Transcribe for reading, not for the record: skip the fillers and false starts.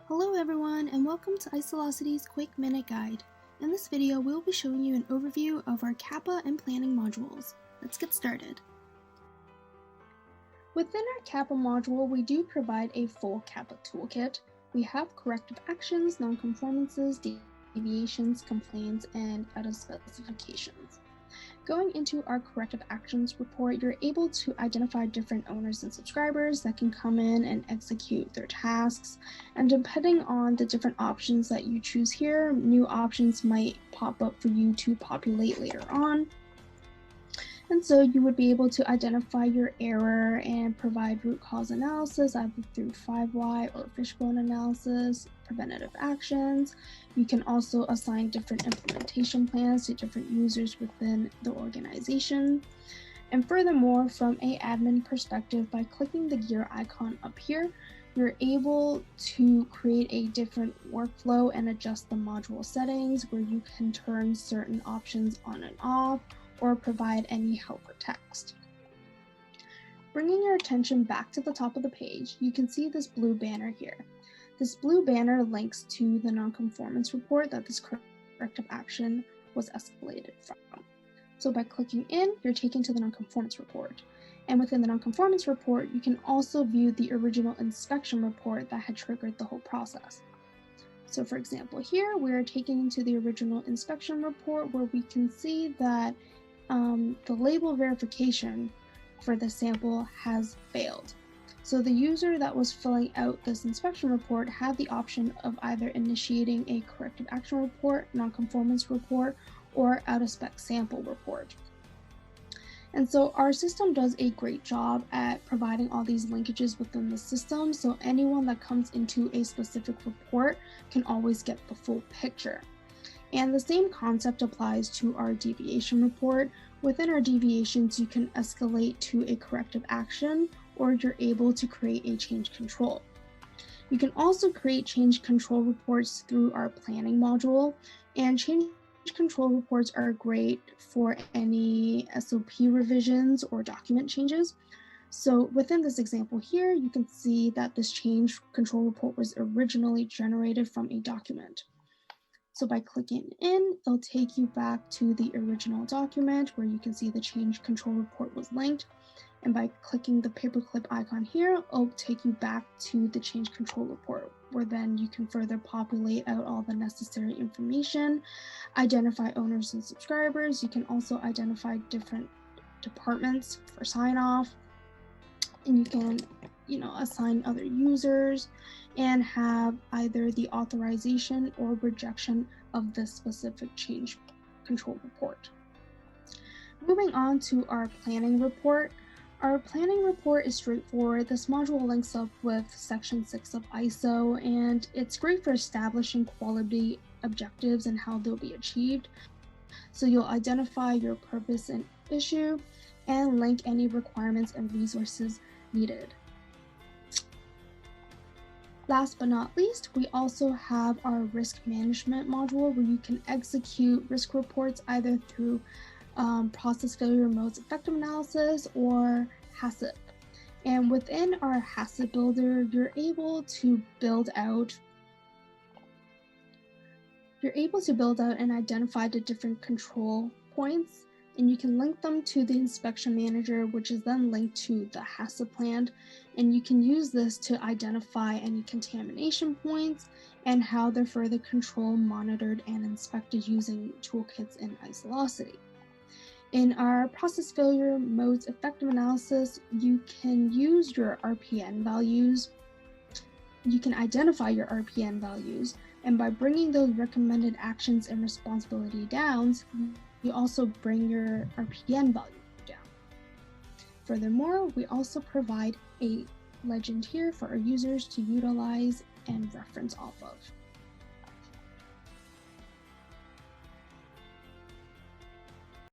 Hello everyone, and welcome to Isolocity's Quick Minute Guide. In this video, we'll be showing you an overview of our CAPA and planning modules. Let's get started. Within our CAPA module, we do provide a full CAPA toolkit. We have corrective actions, non-conformances, deviations, complaints, and out of specifications. Going into our corrective actions report, you're able to identify different owners and subscribers that can come in and execute their tasks. And depending on the different options that you choose here, new options might pop up for you to populate later on. And so you would be able to identify your error and provide root cause analysis either through 5Y or fishbone analysis, preventative actions. You can also assign different implementation plans to different users within the organization. And furthermore, from an admin perspective, by clicking the gear icon up here, you're able to create a different workflow and adjust the module settings where you can turn certain options on and off, or provide any helper text. Bringing your attention back to the top of the page, you can see this blue banner here. This blue banner links to the non-conformance report that this corrective action was escalated from. So by clicking in, you're taken to the non-conformance report. And within the non-conformance report, you can also view the original inspection report that had triggered the whole process. So for example, here we're taken to the original inspection report where we can see that the label verification for the sample has failed. So the user that was filling out this inspection report had the option of either initiating a corrective action report, non-conformance report, or out-of-spec sample report. And so our system does a great job at providing all these linkages within the system, so anyone that comes into a specific report can always get the full picture. And the same concept applies to our deviation report. Within our deviations, you can escalate to a corrective action, or you're able to create a change control. You can also create change control reports through our planning module, and change control reports are great for any SOP revisions or document changes. So within this example here, you can see that this change control report was originally generated from a document. So by clicking in, it'll take you back to the original document where you can see the change control report was linked. And by clicking the paperclip icon here, it'll take you back to the change control report, where then you can further populate out all the necessary information, identify owners and subscribers. You can also identify different departments for sign off, and you can assign other users and have either the authorization or rejection of this specific change control report. Moving on to our planning report. Our planning report is straightforward. This module links up with Section 6 of ISO, and it's great for establishing quality objectives and how they'll be achieved. So you'll identify your purpose and issue and link any requirements and resources needed. Last but not least, we also have our risk management module where you can execute risk reports either through process failure modes effective analysis or HACCP. And within our HACCP builder, you're able to build out and identify the different control points, and you can link them to the inspection manager, which is then linked to the HACCP plan. And you can use this to identify any contamination points and how they're further controlled, monitored, and inspected using toolkits in Isolocity. In our process failure modes effective analysis, you can use your RPN values. You can identify your RPN values, and by bringing those recommended actions and responsibility downs, you also bring your RPN value down. Furthermore, we also provide a legend here for our users to utilize and reference off of.